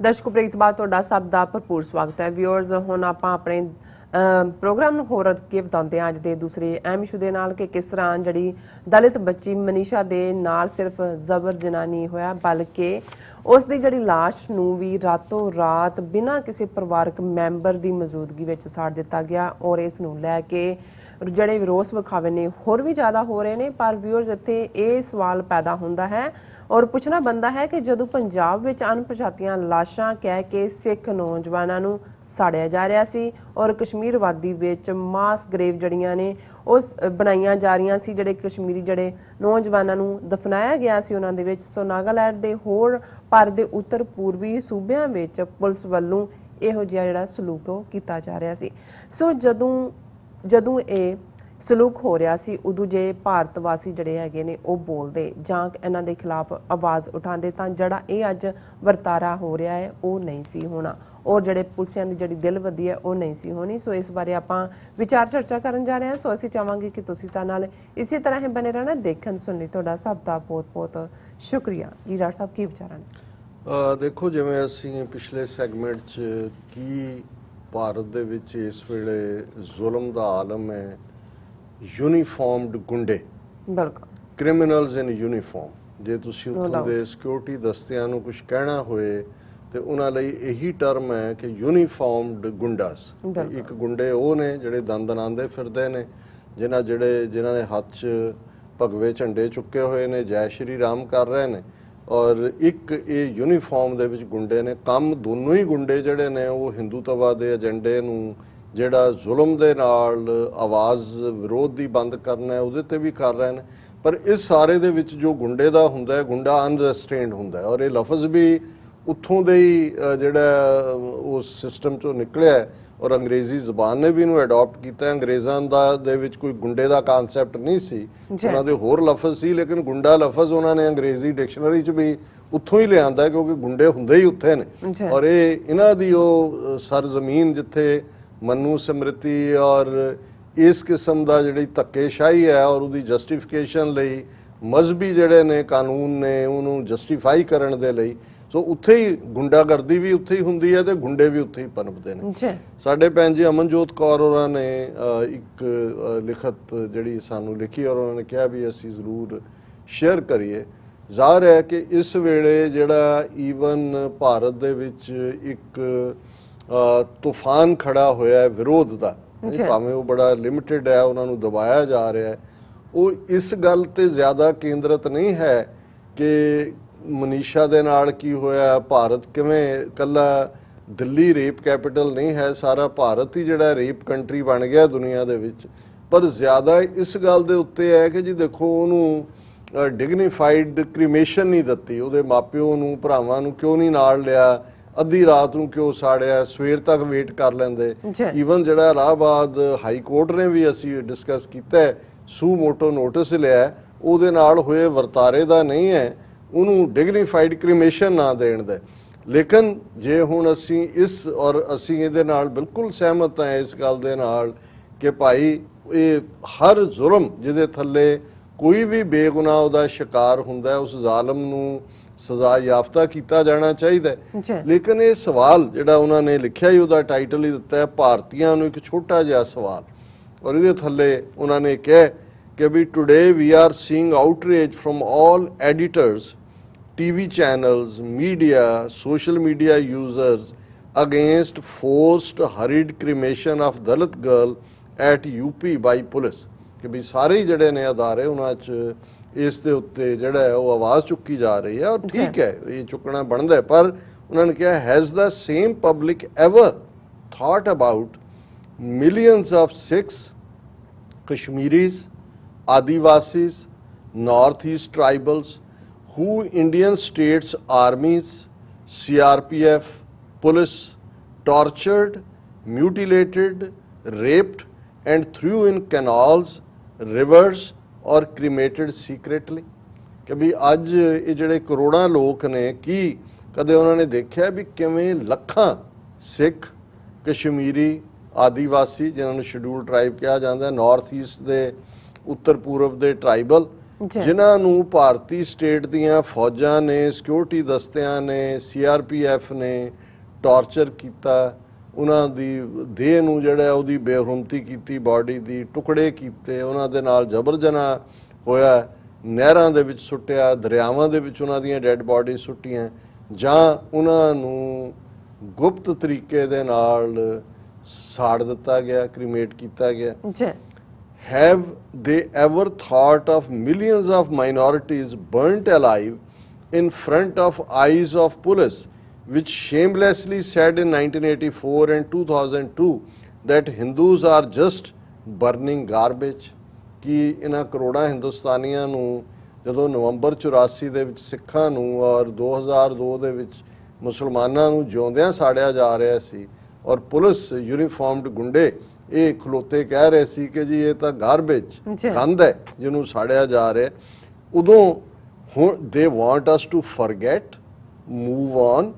ਦਰਸ਼ਕੋ ਪ੍ਰੀਤਬਾਦ ਤੁਹਾਡਾ ਸਭ ਦਾ ਭਰਪੂਰ ਸਵਾਗਤ ਹੈ। ਵਿਊਅਰਸ ਹੁਣ ਆਪਾਂ ਆਪਣੇ ਪ੍ਰੋਗਰਾਮ ਨੂੰ ਹੋਰ ਅੱਗੇ ਵਧਾਉਂਦੇ ਹਾਂ ਅੱਜ ਦੇ ਦੂਸਰੇ ਅਹਿਮ ਇਸ਼ੂ ਦੇ ਨਾਲ ਕਿ ਕਿਸ ਤਰ੍ਹਾਂ ਜਿਹੜੀ ਦਲਿਤ ਬੱਚੀ ਮਨੀਸ਼ਾ ਦੇ ਨਾਲ ਸਿਰਫ ਜ਼ਬਰ ਜਨਾਹ ਨਹੀਂ ਹੋਇਆ ਬਲਕਿ ਉਸ ਦੀ ਜਿਹੜੀ ਲਾਸ਼ ਨੂੰ ਵੀ ਰਾਤੋਂ ਰਾਤ ਬਿਨਾਂ ਕਿਸੇ ਪਰਿਵਾਰਕ ਮੈਂਬਰ ਦੀ ਮੌਜੂਦਗੀ ਵਿੱਚ ਸਾੜ ਦਿੱਤਾ ਗਿਆ ਔਰ ਇਸ ਨੂੰ ਲੈ ਕੇ ਜਿਹੜੇ ਰੋਸ ਵਿਖਾਵੇ ਨੇ ਹੋਰ ਵੀ ਜ਼ਿਆਦਾ ਹੋ ਰਹੇ ਨੇ। ਪਰ ਵਿਊਅਰਸ ਇੱਥੇ ਇਹ ਸਵਾਲ ਪੈਦਾ ਹੁੰਦਾ ਹੈ और पुछना बनता है कि जदों पंजाब विच अणपछातियां लाशां कह के सिख नौजवानों नूं साड़िया जा रहा सी और कश्मीर वादी विच मास ग्रेव जड़ियां ने उस बनाईयां जा रही सी जिहड़े कश्मीरी जिहड़े नौजवानों नूं दफनाया गया सी उन्हां दे विच। सो नागालैंड दे होर भारत दे उत्तर पूर्वी सूबिਆਂ विच पुलिस ਵੱਲੋਂ ਇਹੋ ਜਿਹਾ ਜਿਹੜਾ ਸਲੂਕ ਕੀਤਾ ਜਾ ਰਿਹਾ ਸੀ। ਸੋ ਜਦੋਂ ਇਹ सलूक हो रहा सी उदों जे भारत वासी जड़े हैगे ने वो बोलते जां इन्हां दे खिलाफ आवाज़ उठाते तां जड़ा ये अज वरतारा हो रहा है वो नहीं सी होना और जड़े पुलिसियां दी जड़ी दिल वधी है वो नहीं सी होनी। सो इस बारे आपां विचार चर्चा करन जा रहे हैं। सो असीं चाहांगे कि तुसीं साडे नाल इसी तरह ही बने रहना देखण सुणन लई तुहाडा सब दा बहुत बहुत शुक्रिया। जी डॉक्टर साहब की विचार ने? देखो जिवें असीं पिछले सैगमेंट च की भारत दे विच इस वेले जुल्म दा आलम है, यूनीफॉर्मड गुंडे बिल्कुल क्रिमिनल्स इन यूनीफॉर्म जे तुसीं उत्थों दे सिक्योरिटी दस्तियां नूं कुछ कहना होए ते उन्हां लई यही टर्म है कि यूनीफॉर्मड गुंडास। एक गुंडे वो ने जिहड़े दंदनांदे फिरदे ने जिन्हां ने हत्थ 'च भगवे झंडे चुके हुए ने जय श्री राम कर रहे ने और एक ये यूनीफॉर्म दे विच गुंडे ने। काम दोनों ही गुंडे जिहड़े ने वो हिंदूत्व दे एजेंडे नूं ਜਿਹੜਾ ਜ਼ੁਲਮ ਦੇ ਨਾਲ ਆਵਾਜ਼ ਵਿਰੋਧ ਦੀ ਬੰਦ ਕਰਨਾ ਹੈ ਉਹਦੇ ਤੇ ਵੀ ਕਰ ਰਹੇ ਨੇ। ਪਰ ਇਸ ਸਾਰੇ ਦੇ ਵਿੱਚ ਜੋ ਗੁੰਡੇ ਦਾ ਹੁੰਦਾ ਹੈ, ਗੁੰਡਾ ਅਨਰੈਸਟ੍ਰੇਨਡ ਹੁੰਦਾ ਹੈ ਔਰ ਇਹ ਲਫ਼ਜ਼ ਵੀ ਉੱਥੋਂ ਦੇ ਹੀ ਜਿਹੜਾ ਉਸ ਸਿਸਟਮ ਚੋਂ ਨਿਕਲਿਆ ਔਰ ਅੰਗਰੇਜ਼ੀ ਜ਼ਬਾਨ ਨੇ ਵੀ ਇਹਨੂੰ ਅਡਾਪਟ ਕੀਤਾ। ਅੰਗਰੇਜ਼ਾਂ ਦਾ ਦੇ ਵਿੱਚ ਕੋਈ ਗੁੰਡੇ ਦਾ ਕਨਸੈਪਟ ਨਹੀਂ ਸੀ, ਉਹਨਾਂ ਦੇ ਹੋਰ ਲਫ਼ਜ਼ ਸੀ, ਲੇਕਿਨ ਗੁੰਡਾ ਲਫ਼ਜ਼ ਉਹਨਾਂ ਨੇ ਅੰਗਰੇਜ਼ੀ ਡਿਕਸ਼ਨਰੀ 'ਚ ਵੀ ਉੱਥੋਂ ਹੀ ਲਿਆਂਦਾ ਕਿਉਂਕਿ ਗੁੰਡੇ ਹੁੰਦੇ ਹੀ ਉੱਥੇ ਨੇ ਔਰ ਇਹ ਇਹਨਾਂ ਦੀ ਉਹ ਸਰਜ਼ਮੀਨ ਜਿੱਥੇ मनु स्मृति और इस किस्म का जी धक्केशाही है और उसकी जस्टिफिकेशन लई मजहबी जड़े ने कानून ने उन्होंने जस्टिफाई करने दे लई सो उत्थे ही गुंडागर्दी भी उत्थे ही हुंदी है ते गुंडे भी उत्थे ही पनपदे ने। साडे भैन जी अमनजोत कौर होरां ने एक लिखत जिहड़ी सानू लिखी और उन्होंने कहा भी असीं जरूर शेयर करिए। ज़ाहिर है कि इस वेले जिहड़ा ईवन भारत दे विच एक तूफान खड़ा होया है विरोध का, भावें वो बड़ा लिमिटेड है, उन्होंने दबाया जा रहा है, वो इस गल ते ज़्यादा केंद्रित नहीं है कि मनीषा दे नाल की होया, भारत किवें कल्ला दिल्ली रेप कैपिटल नहीं है, सारा भारत ही जिहड़ा रेप कंट्री बन गया दुनिया दे विच। पर ज़्यादा इस गल दे उत्ते है कि जी देखो उन्होंने डिगनीफाइड क्रीमेशन नहीं दित्ती, उहदे मापिओ नूं भरावां नूं क्यों नहीं नाल लिया, अद्धी रात ਨੂੰ ਕਿਉਂ ਸਾੜਿਆ, ਸਵੇਰ ਤੱਕ ਵੇਟ ਕਰ ਲੈਂਦੇ। ਈਵਨ ਜਿਹੜਾ ਇਲਾਹਾਬਾਦ ਹਾਈ ਕੋਰਟ ਨੇ ਵੀ ਅਸੀਂ ਡਿਸਕਸ ਕੀਤਾ ਸੂ ਮੋਟੋ ਨੋਟਿਸ ਲਿਆ ਉਹਦੇ ਨਾਲ ਹੋਏ ਵਰਤਾਰੇ ਦਾ ਨਹੀਂ ਹੈ, ਉਹਨੂੰ ਡਿਗਨੀਫਾਈਡ ਕ੍ਰੀਮੇਸ਼ਨ ਨਾ ਦੇਣ ਦਾ। ਲੇਕਿਨ ਜੇ ਹੁਣ ਅਸੀਂ ਇਸ ਔਰ ਅਸੀਂ ਇਹਦੇ ਨਾਲ ਬਿਲਕੁਲ ਸਹਿਮਤ ਹਾਂ ਇਸ ਗੱਲ ਦੇ ਨਾਲ ਕਿ ਭਾਈ ਇਹ ਹਰ ਜ਼ੁਲਮ ਜਿਹਦੇ ਥੱਲੇ ਕੋਈ ਵੀ ਬੇਗੁਨਾਹ ਉਹਦਾ ਸ਼ਿਕਾਰ ਹੁੰਦਾ ਉਸ ਜ਼ਾਲਮ ਨੂੰ सजा याफ्ता किया जाना चाहिए। लेकिन ये सवाल जिहड़ा उन्होंने लिखा ही उसका टाइटल ही दिता है भारतीयों नूं एक छोटा जिहा सवाल और ये थल्ले उन्होंने कहा कि भी today we are seeing outreach from all editors, TV channels, media, social media users against forced hurried cremation of Dalit girl at UP by police. कि भी सारे ही जिहड़े ने अदारे उन्हां इस दे उत्ते जिहड़ा है वो आवाज़ चुकी जा रही है और ठीक है ये चुकना बनता है। पर उन्होंने कहा has the same public ever thought about millions of Sikhs, Kashmiris, Adivasis, north east tribals who Indian states आर्मीज, CRPF, police tortured, mutilated, raped and threw in canals, rivers और क्रीमेटेड सीक्रेटली। कि भी अज ये जिहड़े करोड़ां लोग ने की कदे उन्होंने देखा भी किवें लखां सिख, कश्मीरी, आदिवासी जिन्होंने शेड्यूल ट्राइब कहा जाता है, नॉर्थ ईस्ट के उत्तर पूर्व के ट्राइबल ਜਿਨ੍ਹਾਂ ਨੂੰ ਭਾਰਤੀ ਸਟੇਟ ਦੀਆਂ ਫੌਜਾਂ ਨੇ, ਸਿਕਿਉਰਿਟੀ ਦਸਤਿਆਂ ਨੇ, CRPF ਨੇ ਟਾਰਚਰ ਕੀਤਾ, ਉਹਨਾਂ ਦੀ ਦੇਹ ਨੂੰ ਜਿਹੜਾ ਉਹਦੀ ਬੇਰੁਹਮਤੀ ਕੀਤੀ, ਬਾਡੀ ਦੀ ਟੁਕੜੇ ਕੀਤੇ, ਉਹਨਾਂ ਦੇ ਨਾਲ ਜਬਰ ਜਨਾਹ ਹੋਇਆ, ਨਹਿਰਾਂ ਦੇ ਵਿੱਚ ਸੁੱਟਿਆ, ਦਰਿਆਵਾਂ ਦੇ ਵਿੱਚ ਉਹਨਾਂ ਦੀਆਂ ਡੈੱਡ ਬਾਡੀ ਸੁੱਟੀਆਂ, ਜਾਂ ਉਹਨਾਂ ਨੂੰ ਗੁਪਤ ਤਰੀਕੇ ਦੇ ਨਾਲ ਸਾੜ ਦਿੱਤਾ ਗਿਆ, ਕ੍ਰੀਮੇਟ ਕੀਤਾ ਗਿਆ। Have they ever thought of millions of minorities burnt alive in front of eyes of police, which shamelessly said in 1984 and 2002 that Hindus are just burning garbage? ਕਿ ਇਹਨਾਂ ਕਰੋੜਾਂ ਹਿੰਦੁਸਤਾਨੀਆਂ ਨੂੰ ਜਦੋਂ ਨਵੰਬਰ 84 ਦੇ ਵਿੱਚ ਸਿੱਖਾਂ ਨੂੰ ਔਰ 2002 ਦੇ ਵਿੱਚ ਮੁਸਲਮਾਨਾਂ ਨੂੰ ਜਿਉਂਦਿਆਂ ਸਾੜਿਆ ਜਾ ਰਿਹਾ ਸੀ, ਔਰ ਪੁਲਿਸ ਯੂਨੀਫਾਰਮਡ ਗੁੰਡੇ ਇਹ ਖਲੋਤੇ ਕਹਿ ਰਹੇ ਸੀ ਕਿ ਜੀ ਇਹ ਤਾਂ ਗਾਰਬੇਜ ਗੰਦ ਹੈ ਜਿਹਨੂੰ ਸਾੜਿਆ ਜਾ ਰਿਹਾ, ਉਦੋਂ ਹੁਣ ਦੇ want us to forget, move on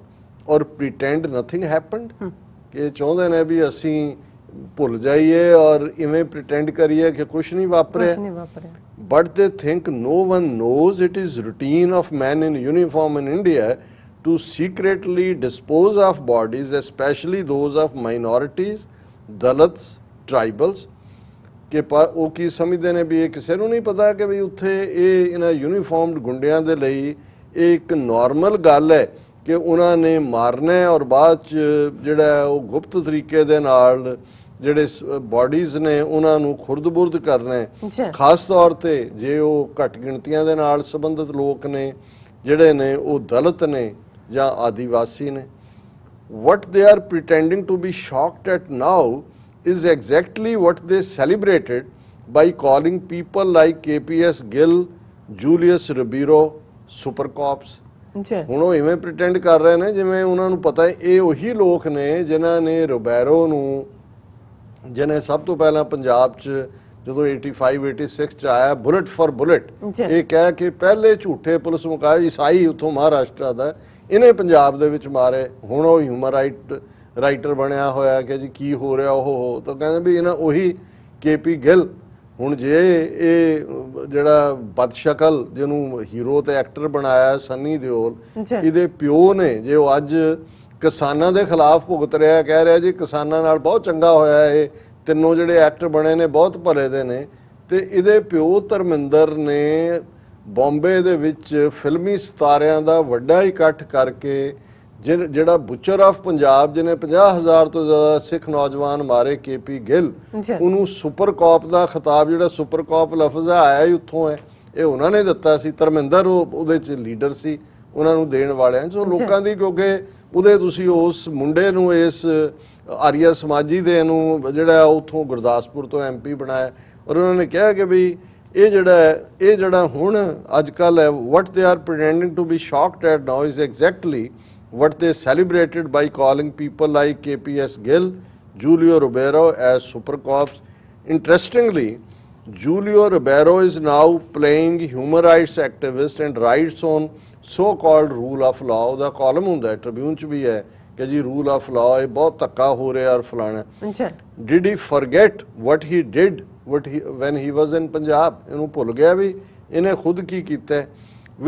or pretend nothing happened, ਕਿ ਚਾਹੁੰਦੇ ਨੇ ਵੀ ਅਸੀਂ ਭੁੱਲ ਜਾਈਏ ਔਰ ਇਵੇਂ ਪ੍ਰੀਟੈਂਡ ਕਰੀਏ ਕਿ ਕੁਝ ਨਹੀਂ ਵਾਪਰਿਆ। ਬਟ ਦੇ think no one knows it is routine of men in uniform in India to secretly dispose of bodies, especially those of minorities, Dalits, tribals, ਕਿ ਉਹ ਕੀ ਸਮਝਦੇ ਨੇ ਵੀ ਇਹ ਕਿਸੇ ਨੂੰ ਨਹੀਂ ਪਤਾ ਕਿ ਵੀ ਉੱਥੇ ਇਹ ਇਹਨਾਂ ਯੂਨੀਫਾਰਮਡ ਗੁੰਡਿਆਂ ਦੇ ਲਈ ਇਹ ਇੱਕ ਨਾਰਮਲ ਗੱਲ ਹੈ ਕਿ ਉਹਨਾਂ ਨੇ ਮਾਰਨਾ ਔਰ ਬਾਅਦ 'ਚ ਜਿਹੜਾ ਉਹ ਗੁਪਤ ਤਰੀਕੇ ਦੇ ਨਾਲ ਜਿਹੜੇ ਬਾਡੀਜ਼ ਨੇ ਉਹਨਾਂ ਨੂੰ ਖੁਰਦ-ਬੁਰਦ ਕਰਨਾ, ਖਾਸ ਤੌਰ ਤੇ ਜੇ ਉਹ ਘੱਟ ਗਿਣਤੀਆਂ ਦੇ ਨਾਲ ਸੰਬੰਧਿਤ ਲੋਕ ਨੇ, ਜਿਹੜੇ ਨੇ ਉਹ ਦਲਿਤ ਨੇ ਜਾਂ ਆਦੀਵਾਸੀ ਨੇ। What they are pretending to be shocked at now is exactly what they celebrated by calling people like KPS Gill, Julius Ribeiro super cops. ਹੁਣ ਉਹ ਇਵੇਂ ਪ੍ਰੀਟੈਂਡ ਕਰ ਰਹੇ ਨੇ ਜਿਵੇਂ ਉਹਨਾਂ ਨੂੰ ਪਤਾ ਹੈ ਇਹ ਉਹੀ ਲੋਕ ਨੇ ਜਿਨ੍ਹਾਂ ਨੇ ਰਿਬੇਰੋ ਨੂੰ, ਜਿਹਨੇ ਸਭ ਤੋਂ ਪਹਿਲਾਂ ਪੰਜਾਬ 'ਚ ਜਦੋਂ 85-86 'ਚ ਆਇਆ ਬੁਲਟ ਫॉर ਬੁਲਟ ਇਹ ਕਹਿ ਕੇ ਪਹਿਲੇ ਝੂਠੇ ਪੁਲਿਸ ਮੁਕਾਬਲੇ ਈਸਾਈ ਉੱਥੋਂ ਮਹਾਰਾਸ਼ਟਰ ਦਾ ਇਹਨੇ ਪੰਜਾਬ ਦੇ ਵਿੱਚ ਮਾਰੇ। ਹੁਣ ਉਹ ਹਿਊਮਨ ਰਾਈਟਰ ਬਣਿਆ ਹੋਇਆ ਕਿ ਜੀ ਕੀ ਹੋ ਰਿਹਾ ਉਹ ਤਾਂ ਕਹਿੰਦੇ ਵੀ ਇਹਨਾਂ ਉਹੀ KP ਗਿੱਲ। ਹੁਣ ਜੇ ਇਹ ਜਿਹੜਾ ਬਦਸ਼ਕਲ ਜਿਹਨੂੰ ਹੀਰੋ ਤੇ ਐਕਟਰ ਬਣਾਇਆ ਸੰਨੀ ਦਿਓਲ, ਇਹਦੇ ਪਿਓ ਨੇ ਜੇ ਉਹ ਅੱਜ ਕਿਸਾਨਾਂ ਦੇ ਖਿਲਾਫ ਭੁਗਤ ਰਿਹਾ, ਕਹਿ ਰਿਹਾ ਜੀ ਕਿਸਾਨਾਂ ਨਾਲ ਬਹੁਤ ਚੰਗਾ ਹੋਇਆ, ਇਹ ਤਿੰਨੋਂ ਜਿਹੜੇ ਐਕਟਰ ਬਣੇ ਨੇ ਬਹੁਤ ਭਲੇ ਦੇ ਨੇ, ਤੇ ਇਹਦੇ ਪਿਓ ਧਰਮਿੰਦਰ ਨੇ ਬੰਬੇ ਦੇ ਵਿੱਚ ਫਿਲਮੀ ਸਿਤਾਰਿਆਂ ਦਾ ਵੱਡਾ ਇਕੱਠ ਕਰਕੇ ਜਿਹੜਾ ਬੁਚਰ ਆਫ ਪੰਜਾਬ ਜਿਹਨੇ 50,000 ਤੋਂ ਜ਼ਿਆਦਾ ਸਿੱਖ ਨੌਜਵਾਨ ਮਾਰੇ KP ਗਿੱਲ, ਉਹਨੂੰ ਸੁਪਰ ਕਾਪ ਦਾ ਖਿਤਾਬ, ਜਿਹੜਾ ਸੁਪਰ ਕਾਪ ਲਫ਼ਜ਼ ਆਇਆ ਹੀ ਉੱਥੋਂ ਹੈ, ਇਹ ਉਹਨਾਂ ਨੇ ਦਿੱਤਾ ਸੀ। ਧਰਮਿੰਦਰ ਉਹਦੇ 'ਚ ਲੀਡਰ ਸੀ ਉਹਨਾਂ ਨੂੰ ਦੇਣ ਵਾਲਿਆਂ। ਸੋ ਲੋਕਾਂ ਦੀ, ਕਿਉਂਕਿ ਉਹਦੇ ਤੁਸੀਂ ਉਸ ਮੁੰਡੇ ਨੂੰ, ਇਸ ਆਰੀਆ ਸਮਾਜੀ ਦੇ ਨੂੰ ਜਿਹੜਾ ਉੱਥੋਂ ਗੁਰਦਾਸਪੁਰ ਤੋਂ MP ਬਣਾਇਆ, ਔਰ ਉਹਨਾਂ ਨੇ ਕਿਹਾ ਕਿ ਵੀ ਇਹ ਜਿਹੜਾ ਹੁਣ ਅੱਜ ਕੱਲ੍ਹ ਹੈ, what they are pretending to be shocked at now is exactly what they celebrated by calling people like KPS Gill, Julio Ribeiro as super cops. Interestingly, Julio Ribeiro is now playing human rights activist and writes on so-called rule of law. ਉਹਦਾ column ਹੁੰਦਾ Tribune 'ਚ ਵੀ ਹੈ ਕਿ ਜੀ rule of law ਇਹ ਬਹੁਤ ਧੱਕਾ ਹੋ ਰਿਹਾ ਔਰ ਫਲਾਣਾ। Did he forget what he did when he was in Punjab? ਇਹਨੂੰ ਭੁੱਲ ਗਿਆ ਵੀ ਇਹਨੇ ਖੁਦ ਕੀ ਕੀਤਾ।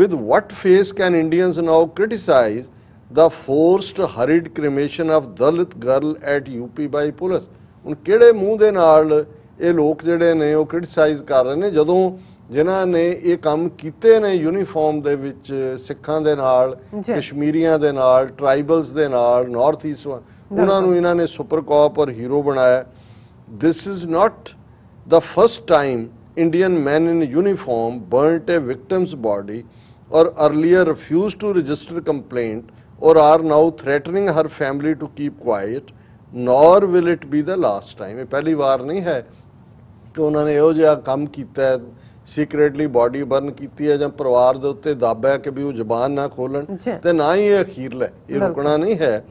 With what face can Indians now criticize the forced hurried cremation of Dalit girl at UP by police? ਹੁਣ ਕਿਹੜੇ ਮੂੰਹ ਦੇ ਨਾਲ ਇਹ ਲੋਕ ਜਿਹੜੇ ਨੇ ਉਹ ਕ੍ਰਿਟਿਸਾਈਜ਼ ਕਰ ਰਹੇ ਨੇ, ਜਦੋਂ ਜਿਨ੍ਹਾਂ ਨੇ ਇਹ ਕੰਮ ਕੀਤੇ ਨੇ ਯੂਨੀਫਾਰਮ ਦੇ ਵਿੱਚ ਸਿੱਖਾਂ ਦੇ ਨਾਲ, ਕਸ਼ਮੀਰੀਆਂ ਦੇ ਨਾਲ, ਟਰਾਈਬਲਸ ਦੇ ਨਾਲ, ਨਾਰਥ ਈਸਟ, ਉਹਨਾਂ ਨੂੰ ਇਹਨਾਂ ਨੇ ਸੁਪਰ ਕਾਪ ਔਰ ਹੀਰੋ ਬਣਾਇਆ। This is not the first time Indian men in uniform burnt a victim's body or earlier refused to register complaint or are now threatening her family to keep quiet, nor will it be the last time. ਇਹ ਪਹਿਲੀ ਵਾਰ ਨਹੀਂ ਹੈ ਕਿ ਉਹਨਾਂ ਨੇ ਇਹੋ ਜਿਹਾ ਕੰਮ ਕੀਤਾ ਹੈ, ਸੀਕ੍ਰੇਟਲੀ ਬਾਡੀ ਬਰਨ ਕੀਤੀ ਹੈ ਜਾਂ ਪਰਿਵਾਰ ਦੇ ਉੱਤੇ ਦਾਬਿਆ ਕਿ ਵੀ ਉਹ ਜ਼ਬਾਨ ਨਾ ਖੋਲਣ, ਤੇ ਨਾ ਹੀ ਇਹ ਅਖੀਰਲਾ, ਇਹ ਰੁਕਣਾ ਨਹੀਂ ਹੈ।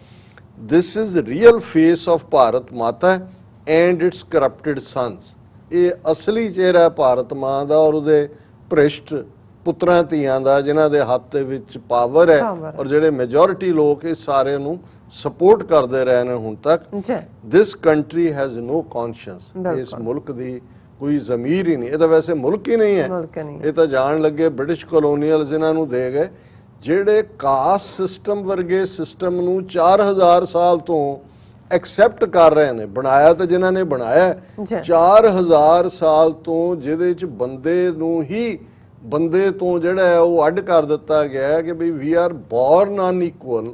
This is the real face of Bharat ਮਾਤਾ and its corrupted sons. ਇਹ ਅਸਲੀ ਚਿਹਰਾ ਭਾਰਤ ਮਾਂ ਦਾ ਔਰ ਉਹਦੇ ਭ੍ਰਿਸ਼ਟ ਪੁੱਤਰਾਂ ਧੀਆਂ ਦਾ, ਜਿਨ੍ਹਾਂ ਦੇ ਹੱਥ ਦੇ ਵਿੱਚ ਪਾਵਰ ਹੈ ਔਰ ਜਿਹੜੇ ਮੈਜੋਰਿਟੀ ਲੋਕ ਇਸ ਸਾਰੇ ਨੂੰ ਸਪੋਰਟ ਕਰਦੇ ਰਹੇ ਨੇ ਹੁਣ ਤੱਕ। This country has no conscience. ਇਸ ਮੁਲਕ ਦੀ ਕੋਈ ਜ਼ਮੀਰ ਹੀ ਨਹੀਂ। ਇਹ ਤਾਂ ਵੈਸੇ ਮੁਲਕ ਹੀ ਨਹੀਂ ਹੈ, ਇਹ ਤਾਂ ਜਾਣ ਲੱਗੇ ਬ੍ਰਿਟਿਸ਼ ਕਲੋਨੀਅਲਸ ਇਹਨਾਂ ਨੂੰ ਦੇ ਗਏ, ਜਿਹੜੇ ਕਾਸਟ ਸਿਸਟਮ ਵਰਗੇ ਸਿਸਟਮ ਨੂੰ 4000 ਸਾਲ ਤੋਂ ਐਕਸੈਪਟ ਕਰ ਰਹੇ ਨੇ। ਬਣਾਇਆ ਤਾਂ ਜਿਨ੍ਹਾਂ ਨੇ ਬਣਾਇਆ 4000 ਸਾਲ ਤੋਂ, ਜਿਹਦੇ ਚ ਬੰਦੇ ਨੂੰ ਹੀ ਬੰਦੇ ਤੋਂ ਜਿਹੜਾ ਹੈ ਉਹ ਅੱਡ ਕਰ ਦਿੱਤਾ ਗਿਆ ਕਿ ਵੀ ਵੀ ਆਰ ਬੋਰਨ ਅਨਇਕੁਅਲ।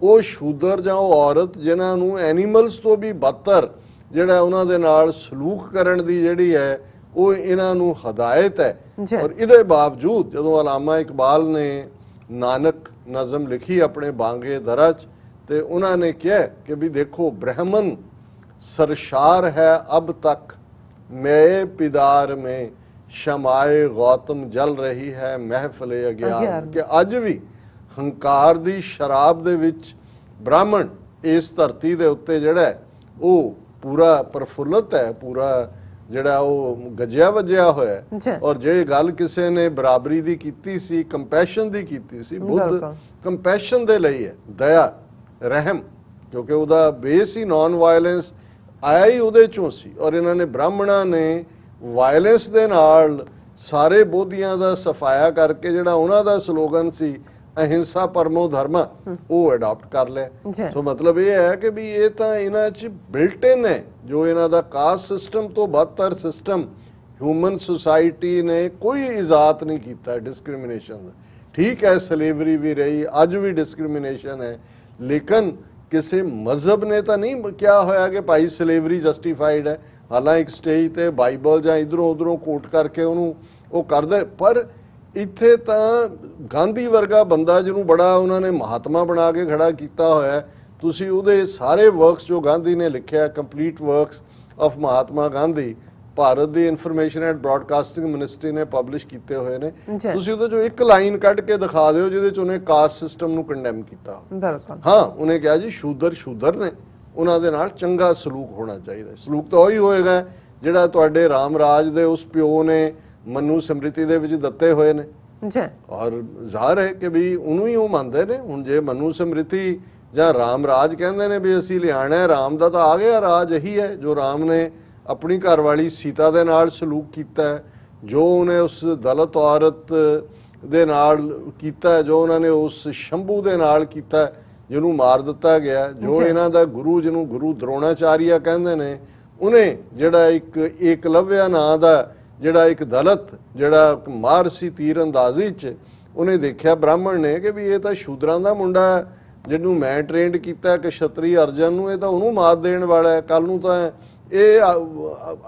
ਉਹ ਸ਼ੂਦਰ ਜਾਂ ਉਹ ਔਰਤ ਜਿਨ੍ਹਾਂ ਨੂੰ ਐਨੀਮਲਸ ਤੋਂ ਵੀ ਬਦਤਰ ਜਿਹੜਾ ਉਹਨਾਂ ਦੇ ਨਾਲ ਸਲੂਕ ਕਰਨ ਦੀ ਜਿਹੜੀ ਹੈ ਉਹ ਇਹਨਾਂ ਨੂੰ ਹਦਾਇਤ ਹੈ। ਔਰ ਇਹਦੇ ਬਾਵਜੂਦ ਜਦੋਂ ਅਲਾਮਾ ਇਕਬਾਲ ਨੇ ਨਾਨਕ ਨਜ਼ਮ ਲਿਖੀ ਆਪਣੇ ਬਾਂਗੇ ਦਰਾ 'ਚ, ਤੇ ਉਹਨਾਂ ਨੇ ਕਿਹਾ ਕਿ ਵੀ ਦੇਖੋ ਬ੍ਰਹਮਨ ਸਰਸ਼ਾਰ ਹੈ ਅਬ ਤੱਕ ਮੈਂ ਪਿਦਾਰ ਮੇਂ ਸ਼ਮਾਏ ਗੌਤਮ ਜਲ ਰਹੀ ਹੈ ਮਹਿਫਲੇ ਅਗਿਆਨ, ਕਿ ਅੱਜ ਵੀ ਹੰਕਾਰ ਦੀ ਸ਼ਰਾਬ ਦੇ ਵਿੱਚ ਬ੍ਰਾਹਮਣ ਇਸ ਧਰਤੀ ਦੇ ਉੱਤੇ ਜਿਹੜਾ ਉਹ ਪੂਰਾ ਪ੍ਰਫੁੱਲਤ ਹੈ, ਪੂਰਾ ਜਿਹੜਾ ਉਹ ਗੱਜਿਆ ਵੱਜਿਆ ਹੋਇਆ। ਔਰ ਜਿਹੜੀ ਗੱਲ ਕਿਸੇ ਨੇ ਬਰਾਬਰੀ ਦੀ ਕੀਤੀ ਸੀ, ਕੰਪੈਸ਼ਨ ਦੀ ਕੀਤੀ ਸੀ, ਬੁੱਧ ਕੰਪੈਸ਼ਨ ਦੇ ਲਈ ਹੈ, ਦਇਆ ਰਹਿਮ, ਕਿਉਂਕਿ ਉਹਦਾ ਬੇਸ ਹੀ ਨਾਨ ਵਾਇਲੈਂਸ ਆਇਆ ਹੀ ਉਹਦੇ ਚੋਂ ਸੀ। ਔਰ ਇਹਨਾਂ ਨੇ ਬ੍ਰਾਹਮਣਾਂ ਨੇ ਵਾਇਲੈਂਸ ਦੇ ਨਾਲ ਸਾਰੇ ਬੋਧੀਆਂ ਦਾ ਸਫਾਇਆ ਕਰਕੇ ਜਿਹੜਾ ਉਹਨਾਂ ਦਾ ਸਲੋਗਨ ਸੀ ਅਹਿੰਸਾ ਪਰਮੋ ਧਰਮਾ, ਉਹ ਅਡਾਪਟ ਕਰ ਲਿਆ। ਸੋ ਮਤਲਬ ਇਹ ਹੈ ਕਿ ਵੀ ਇਹ ਤਾਂ ਇਹਨਾਂ 'ਚ ਬਿਲਟ ਇਨ ਹੈ, ਜੋ ਇਹਨਾਂ ਦਾ ਕਾਸਟ ਸਿਸਟਮ ਤੋਂ ਬਦਤਰ ਸਿਸਟਮ ਹਿਊਮਨ ਸੁਸਾਇਟੀ ਨੇ ਕੋਈ ਇਜਾਦ ਨਹੀਂ ਕੀਤਾ ਡਿਸਕ੍ਰਿਮੀਨੇਸ਼ਨ ਦਾ। ਠੀਕ ਹੈ, ਸਲੇਵਰੀ ਵੀ ਰਹੀ, ਅੱਜ ਵੀ ਡਿਸਕ੍ਰਿਮੀਨੇਸ਼ਨ ਹੈ, ਲੇਕਿਨ ਕਿਸੇ ਮਜ਼ਹਬ ਨੇ ਤਾਂ ਨਹੀਂ ਕਿਹਾ ਹੋਇਆ ਕਿ ਭਾਈ ਸਲੇਵਰੀ ਜਸਟੀਫਾਈਡ ਹੈ। ਹਾਲਾਂਕਿ ਇੱਕ ਸਟੇਜ ਤੇ ਬਾਈਬਲ ਜਾਂ ਇਧਰੋਂ ਉਧਰੋਂ ਕੋਟ ਕਰਕੇ ਉਹਨੂੰ ਉਹ ਕਰਦੇ, ਪਰ ਇੱਥੇ ਤਾਂ ਗਾਂਧੀ ਵਰਗਾ ਬੰਦਾ ਜਿਹਨੂੰ ਬੜਾ ਉਹਨਾਂ ਨੇ ਮਹਾਤਮਾ ਬਣਾ ਕੇ ਖੜਾ ਕੀਤਾ ਹੋਇਆ, ਤੁਸੀਂ ਉਹਦੇ ਸਾਰੇ ਵਰਕਸ ਜੋ ਗਾਂਧੀ ਨੇ ਲਿਖਿਆ, complete works of Mahatma Gandhi, Bharat the information and broadcasting ministry ਨੇ ਪਬਲਿਸ਼ ਕੀਤੇ ਹੋਏ ਨੇ। ਤੁਸੀਂ ਉਹਦੇ ਚੋਂ ਇੱਕ ਲਾਈਨ ਕੱਢ ਕੇ ਦਿਖਾ ਦਿਓ ਜਿਹਦੇ ਚ ਉਹਨੇ ਕਾਸਟ ਸਿਸਟਮ ਨੂੰ ਕੰਡੈਮ ਕੀਤਾ। ਹਾਂ, ਉਹਨੇ ਕਿਹਾ ਜੀ ਸ਼ੂਦਰ ਨੇ, ਉਹਨਾਂ ਦੇ ਨਾਲ ਚੰਗਾ ਸਲੂਕ ਹੋਣਾ ਚਾਹੀਦਾ। ਸਲੂਕ ਤਾਂ ਉਹੀ ਹੋਏਗਾ ਜਿਹੜਾ ਤੁਹਾਡੇ ਰਾਮ ਰਾਜ ਦੇ ਉਸ ਪਿਓ ਨੇ ਮਨੂ ਸਮ੍ਰਿਤੀ ਦੇ ਵਿੱਚ ਦਿੱਤੇ ਹੋਏ ਨੇ। ਔਰ ਜ਼ਾਹਰ ਹੈ ਕਿ ਵੀ ਉਹਨੂੰ ਹੀ ਉਹ ਮੰਨਦੇ ਨੇ। ਹੁਣ ਜੇ ਮਨੂ ਸਮ੍ਰਿਤੀ ਜਾਂ ਰਾਮ ਰਾਜ ਕਹਿੰਦੇ ਨੇ ਵੀ ਅਸੀਂ ਲਿਆਣਾ, ਰਾਮ ਦਾ ਤਾਂ ਆ ਗਿਆ ਰਾਜ, ਇਹੀ ਹੈ ਜੋ ਰਾਮ ਨੇ ਆਪਣੀ ਘਰਵਾਲੀ ਸੀਤਾ ਦੇ ਨਾਲ ਸਲੂਕ ਕੀਤਾ, ਜੋ ਉਹਨੇ ਉਸ ਦਲਿਤ ਔਰਤ ਦੇ ਨਾਲ ਕੀਤਾ, ਜੋ ਉਹਨਾਂ ਨੇ ਉਸ ਸ਼ੰਭੂ ਦੇ ਨਾਲ ਕੀਤਾ ਜਿਹਨੂੰ ਮਾਰ ਦਿੱਤਾ ਗਿਆ, ਜੋ ਇਹਨਾਂ ਦਾ ਗੁਰੂ ਜਿਹਨੂੰ ਗੁਰੂ ਦਰੋਣਾਚਾਰੀਆ ਕਹਿੰਦੇ ਨੇ, ਉਹਨੇ ਜਿਹੜਾ ਇੱਕ ਏਕਲਵਿਆ ਨਾਂ ਦਾ ਜਿਹੜਾ ਇੱਕ ਦਲਿਤ ਜਿਹੜਾ ਮਾਰ ਸੀ ਤੀਰ ਅੰਦਾਜ਼ੀ 'ਚ, ਉਹਨੇ ਦੇਖਿਆ ਬ੍ਰਾਹਮਣ ਨੇ ਕਿ ਵੀ ਇਹ ਤਾਂ ਸ਼ੂਦਰਾਂ ਦਾ ਮੁੰਡਾ ਜਿਹਨੂੰ ਮੈਂ ਟ੍ਰੇਨਡ ਕੀਤਾ ਕਿ ਛਤਰੀ ਅਰਜਨ ਨੂੰ, ਇਹ ਤਾਂ ਉਹਨੂੰ ਮਾਤ ਦੇਣ ਵਾਲਾ ਹੈ, ਕੱਲ ਨੂੰ ਤਾਂ ਇਹ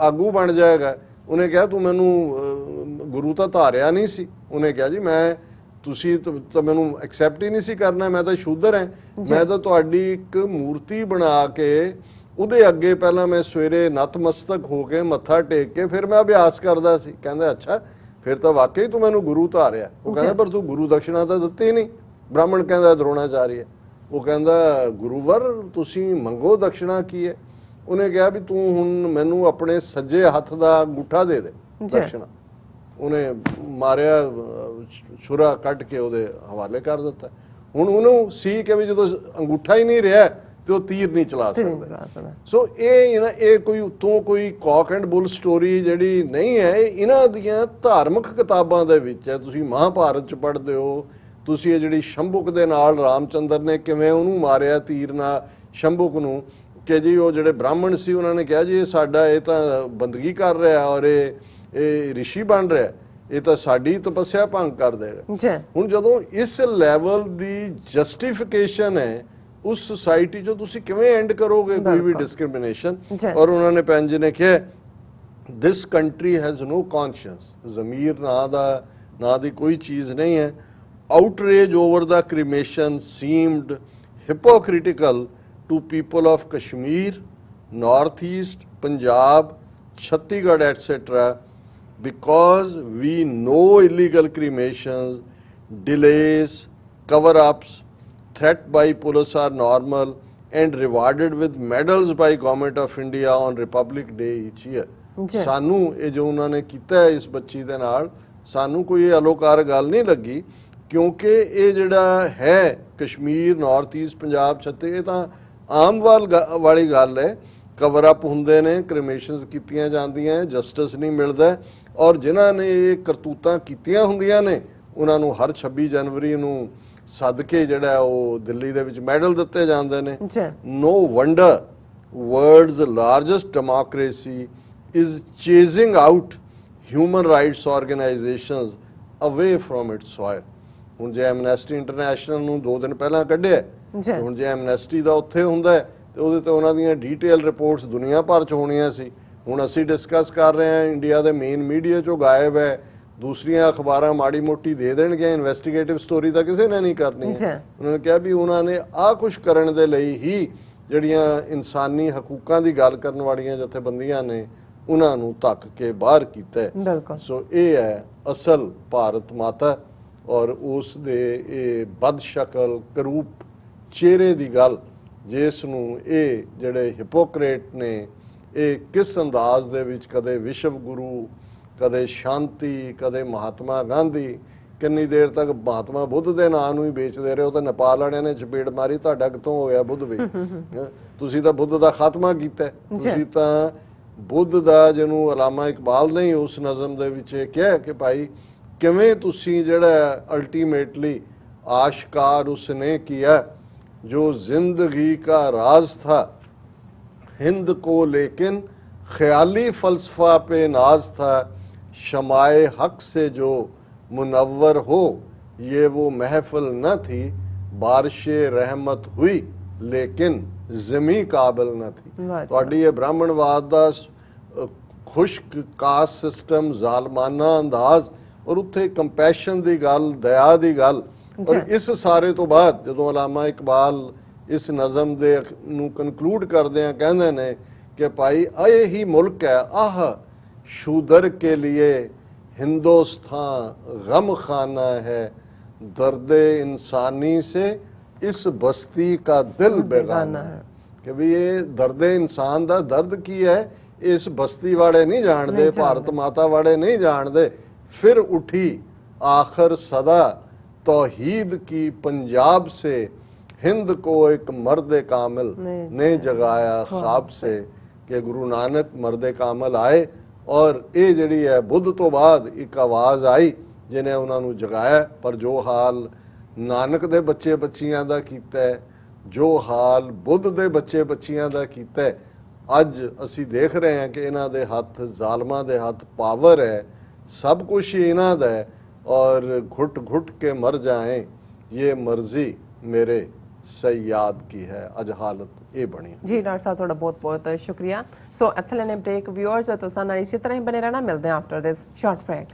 ਆਗੂ ਬਣ ਜਾਏਗਾ। ਉਹਨੇ ਕਿਹਾ ਤੂੰ ਮੈਨੂੰ ਗੁਰੂ ਤਾਂ ਧਾਰਿਆ ਨਹੀਂ ਸੀ। ਉਹਨੇ ਕਿਹਾ ਜੀ ਮੈਂ ਤੁਸੀਂ ਤਾਂ ਮੈਨੂੰ ਐਕਸੈਪਟ ਹੀ ਨਹੀਂ ਸੀ ਕਰਨਾ, ਮੈਂ ਤਾਂ ਸ਼ੂਦਰ ਹਾਂ, ਮੈਂ ਤਾਂ ਤੁਹਾਡੀ ਇੱਕ ਮੂਰਤੀ ਬਣਾ ਕੇ ਉਹਦੇ ਅੱਗੇ ਪਹਿਲਾਂ ਮੈਂ ਸਵੇਰੇ ਨਤਮਸਤਕ ਹੋ ਕੇ ਮੱਥਾ ਟੇਕ ਕੇ ਫਿਰ ਮੈਂ ਅਭਿਆਸ ਕਰਦਾ ਸੀ। ਕਹਿੰਦਾ ਅੱਛਾ, ਫਿਰ ਤਾਂ ਵਾਕਈ ਤੂੰ ਮੈਨੂੰ ਗੁਰੂ ਧਾਰਿਆ। ਉਹ ਕਹਿੰਦਾ ਪਰ ਤੂੰ ਗੁਰੂ ਦਕਸ਼ਨਾ ਤਾਂ ਦਿੱਤੀ ਨਹੀਂ। ਬ੍ਰਾਹਮਣ ਕਹਿੰਦਾ ਦਰੋਣਾਚਾਰੀਆ। ਉਹ ਕਹਿੰਦਾ ਗੁਰੂਵਰ ਤੁਸੀਂ ਮੰਗੋ ਦਕਸ਼ਨਾ ਕੀ ਹੈ। ਉਹਨੇ ਕਿਹਾ ਵੀ ਤੂੰ ਹੁਣ ਮੈਨੂੰ ਆਪਣੇ ਸੱਜੇ ਹੱਥ ਦਾ ਅੰਗੂਠਾ ਦੇ ਦੇ ਦਕਸ਼ਨਾ। ਉਹਨੇ ਮਾਰਿਆ, ਛੁਰਾ ਕੱਢ ਕੇ ਉਹਦੇ ਹਵਾਲੇ ਕਰ ਦਿੱਤਾ। ਹੁਣ ਉਹਨੂੰ ਸੀ ਕਿ ਵੀ ਜਦੋਂ ਅੰਗੂਠਾ ਹੀ ਨਹੀਂ ਰਿਹਾ ਤੇ ਉਹ ਤੀਰ ਨਹੀਂ ਚਲਾ ਸਕਦਾ। ਸੋ ਇਹ ਕੋਈ ਉੱਤੋਂ ਕੋਈ ਕੌਕ ਐਂਡ ਬੁੱਲ ਸਟੋਰੀ ਜਿਹੜੀ ਨਹੀਂ ਹੈ, ਇਹਨਾਂ ਦੀਆਂ ਧਾਰਮਿਕ ਕਿਤਾਬਾਂ ਦੇ ਵਿੱਚ ਹੈ। ਤੁਸੀਂ ਮਹਾਭਾਰਤ ਚ ਪੜ੍ਹਦੇ ਹੋ, ਤੁਸੀਂ ਇਹ ਜਿਹੜੀ ਸ਼ੰਭੁਕ ਦੇ ਨਾਲ ਰਾਮਚੰਦਰ ਨੇ ਕਿਵੇਂ ਉਹਨੂੰ ਮਾਰਿਆ ਤੀਰ ਨਾਲ ਸ਼ੰਭੁਕ ਨੂੰ, ਕਿ ਜੀ ਉਹ ਜਿਹੜੇ ਬ੍ਰਾਹਮਣ ਸੀ ਉਹਨਾਂ ਨੇ ਕਿਹਾ ਜੀ ਇਹ ਸਾਡਾ ਇਹ ਤਾਂ ਬੰਦਗੀ ਕਰ ਰਿਹਾ ਔਰ ਇਹ ਰਿਸ਼ੀ ਬਣ ਰਿਹਾ, ਇਹ ਤਾਂ ਸਾਡੀ ਤਪੱਸਿਆ ਭੰਗ ਕਰ ਦੇਗਾ। ਹੁਣ ਜਦੋਂ ਇਸ ਲੈਵਲ ਦੀ ਜਸਟੀਫਿਕੇਸ਼ਨ ਹੈ ਉਸ ਸੁਸਾਇਟੀ ਚੋਂ, ਤੁਸੀਂ ਕਿਵੇਂ ਐਂਡ ਕਰੋਗੇ ਕੋਈ ਵੀ ਡਿਸਕ੍ਰਿਮੀਨੇਸ਼ਨ। ਔਰ ਉਹਨਾਂ ਨੇ ਪੰਜ ਨੇ ਕਿਹਾ ਦਿਸ ਕੰਟਰੀ ਹੈਜ਼ ਨੋ ਕੌਨਸ਼ੀਅੰਸ, ਜ਼ਮੀਰ ਨਾਂ ਦੀ ਕੋਈ ਚੀਜ਼ ਨਹੀਂ ਹੈ। ਆਊਟਰੇਜ ਓਵਰ ਦਾ cremation seemed hypocritical to people of Kashmir, Northeast, Punjab, Chhattisgarh, etc. because we know illegal cremations, delays, cover-ups, threat by police are normal and rewarded with medals by Government of India on Republic Day each year. ਸਾਨੂੰ ਇਹ ਜੋ ਉਹਨਾਂ ਨੇ ਕੀਤਾ ਹੈ ਇਸ ਬੱਚੀ ਦੇ ਨਾਲ, ਸਾਨੂੰ ਕੋਈ ਅਲੋਕਾਰ ਗੱਲ ਨਹੀਂ ਲੱਗੀ, ਕਿਉਂਕਿ ਇਹ ਜਿਹੜਾ ਹੈ ਕਸ਼ਮੀਰ, ਨਾਰਥ ਈਸਟ, ਪੰਜਾਬ, ਛੱਤੀ, ਇਹ ਤਾਂ ਆਮ ਵਾਲੀ ਗੱਲ ਹੈ ਕਵਰ ਅਪ ਹੁੰਦੇ ਨੇ, ਕ੍ਰਿਮੇਸ਼ਨਸ ਕੀਤੀਆਂ ਜਾਂਦੀਆਂ, ਜਸਟਿਸ ਨਹੀਂ ਮਿਲਦਾ, ਔਰ ਜਿਨ੍ਹਾਂ ਨੇ ਇਹ ਕਰਤੂਤਾਂ ਕੀਤੀਆਂ ਹੁੰਦੀਆਂ ਨੇ ਉਹਨਾਂ ਨੂੰ ਹਰ 26 ਜਨਵਰੀ ਨੂੰ ਸੱਦ ਕੇ ਜਿਹੜਾ ਉਹ ਦਿੱਲੀ ਦੇ ਵਿੱਚ ਮੈਡਲ ਦਿੱਤੇ ਜਾਂਦੇ ਨੇ। ਨੋ wonder world's largest democracy is chasing out human rights organizations away from its soil। ਹੁਣ ਜੇ ਐਮਨੈਸਟੀ ਇੰਟਰਨੈਸ਼ਨਲ ਨੂੰ 2 ਦਿਨ ਪਹਿਲਾਂ ਕੱਢਿਆ, ਹੁਣ ਜੇ ਐਮਨੈਸਟੀ ਦਾ ਉੱਥੇ ਹੁੰਦਾ ਤੇ ਉਹਦੇ ਤੇ ਉਹਨਾਂ ਦੀਆਂ ਡੀਟੇਲ ਰਿਪੋਰਟਸ ਦੁਨੀਆ ਭਰ ਚ ਹੋਣੀਆਂ ਸੀ। ਹੁਣ ਅਸੀਂ ਡਿਸਕਸ ਕਰ ਰਹੇ ਹਾਂ, ਇੰਡੀਆ ਦੇ ਮੇਨ ਮੀਡੀਆ ਚੋਂ ਗਾਇਬ ਹੈ, ਦੂਸਰੀਆਂ ਅਖਬਾਰਾਂ ਮਾੜੀ ਮੋਟੀ ਦੇ ਦੇਣਗੀਆਂ, ਇਨਵੈਸਟੀਗੇਟਿਵ ਸਟੋਰੀ ਤਾਂ ਕਿਸੇ ਨੇ ਨਹੀਂ ਕਰਨੀ ਹੈ। ਉਹਨਾਂ ਨੇ ਕਿਹਾ ਵੀ ਉਹਨਾਂ ਨੇ ਆਹ ਕੁਛ ਕਰਨ ਦੇ ਲਈ ਹੀ ਜਿਹੜੀਆਂ ਇਨਸਾਨੀ ਹਕੂਕਾਂ ਦੀ ਗੱਲ ਕਰਨ ਵਾਲੀਆਂ ਜਥੇਬੰਦੀਆਂ ਨੇ ਉਹਨਾਂ ਨੂੰ ਧੱਕ ਕੇ ਬਾਹਰ ਕੀਤਾ। ਸੋ ਇਹ ਹੈ ਅਸਲ ਭਾਰਤ ਮਾਤਾ ਔਰ ਉਸ ਦੇ ਇਹ ਬਦਸ਼ਕਲ ਕਰੂਪ ਚਿਹਰੇ ਦੀ ਗੱਲ, ਜਿਸ ਨੂੰ ਇਹ ਜਿਹੜੇ ਹਿਪੋਕਰੇਟ ਨੇ ਇਹ ਕਿਸ ਅੰਦਾਜ਼ ਦੇ ਵਿੱਚ ਕਦੇ ਵਿਸ਼ਵ ਗੁਰੂ, ਕਦੇ ਸ਼ਾਂਤੀ, ਕਦੇ ਮਹਾਤਮਾ ਗਾਂਧੀ, ਕਿੰਨੀ ਦੇਰ ਤੱਕ ਮਹਾਤਮਾ ਬੁੱਧ ਦੇ ਨਾਂ ਨੂੰ ਹੀ ਵੇਚਦੇ ਰਹੇ। ਉਹ ਤਾਂ ਨੇਪਾਲ ਵਾਲਿਆਂ ਨੇ ਚਪੇੜ ਮਾਰੀ, ਤੁਹਾਡਾ ਕਿੱਥੋਂ ਹੋ ਗਿਆ ਬੁੱਧ ਵੀ? ਤੁਸੀਂ ਤਾਂ ਬੁੱਧ ਦਾ ਖਾਤਮਾ ਕੀਤਾ, ਤੁਸੀਂ ਤਾਂ ਬੁੱਧ ਦਾ, ਜਿਹਨੂੰ ਅਲਾਮਾ ਇਕਬਾਲ ਨੇ ਉਸ ਨਜ਼ਮ ਦੇ ਵਿੱਚ ਇਹ ਕਿਹਾ ਕਿ ਭਾਈ ਕਿਵੇਂ ਤੁਸੀਂ ਜਿਹੜਾ ਅਲਟੀਮੇਟਲੀ ਆਸ਼ਕਾਰ ਉਸਨੇ ਕੀਆ ਜੋ ਜ਼ਿੰਦਗੀ का राज था हिंद को लेकिन ख्याली फलसफा पे नाज था शमाए हक से जो मुनव्वर हो ये वो महफिल न थी बारिशे रहमत हुई लेकिन जमी काबिल न थी। ਤੁਹਾਡੀ ਇਹ ਬ੍ਰਾਹਮਣਵਾਦ ਦਾ ਖੁਸ਼ਕ ਕਾਸਟ ਸਿਸਟਮ, ਜ਼ਾਲਮਾਨਾ ਅੰਦਾਜ਼ ਔਰ ਉੱਥੇ ਕੰਪੈਸ਼ਨ ਦੀ ਗੱਲ, ਦਇਆ ਦੀ ਗੱਲ, ਔਰ ਇਸ ਸਾਰੇ ਤੋਂ ਬਾਅਦ ਜਦੋਂ ਅਲਾਮਾ ਇਕਬਾਲ ਇਸ ਨਜ਼ਮ ਦੇ ਨੂੰ ਕਨਕਲੂਡ ਕਰਦੇ ਆ ਕਹਿੰਦੇ ਨੇ ਕਿ ਭਾਈ ਇਹ ਹੀ ਮੁਲਕ ਹੈ, ਆਹ ਸ਼ੂਦਰ ਕੇ लिए हिंदुस्तान गम खाना है दर्द इंसानी से इस बस्ती का दिल बेगाना है। कि भी ये दर्द इंसान ਦਾ ਦਰਦ ਕੀ ਹੈ ਇਸ ਬਸਤੀ ਵਾਲੇ ਨਹੀਂ ਜਾਣਦੇ, ਭਾਰਤ ਮਾਤਾ ਵਾਲੇ ਨਹੀਂ ਜਾਣਦੇ। फिर उठी आखिर सदा तौहीद की पंजाब से हिंद को एक मर्द कामिल ने जगाया ख्वाब से। कि गुरु नानक मर्द कामिल आए और ये जिहड़ी है बुद्ध तो बाद एक आवाज़ आई जिन्हें उन्होंने जगाया। पर जो हाल नानक दे बच्चे बच्चियां दा कीता है, जो हाल बुद्ध दे बच्चे बच्चियां दा कीता है, अज असी देख रहे हैं कि इन्हां दे हत्थ, जालमां दे हत्थ पावर है, सब कुछ ही इन्हां दा है और घुट घुट के मर जाएं ये मर्जी मेरे सयाद की है। अज हालत ये बनी जी। डॉक्टर साहब थोड़ा बहुत बहुत शुक्रिया। सो इत्थे लेने ब्रेक। व्यूअर्स तुसां नाल इसी तरह ही बने रहना, मिलते हैं आफ्टर दिस शॉर्ट ब्रेक।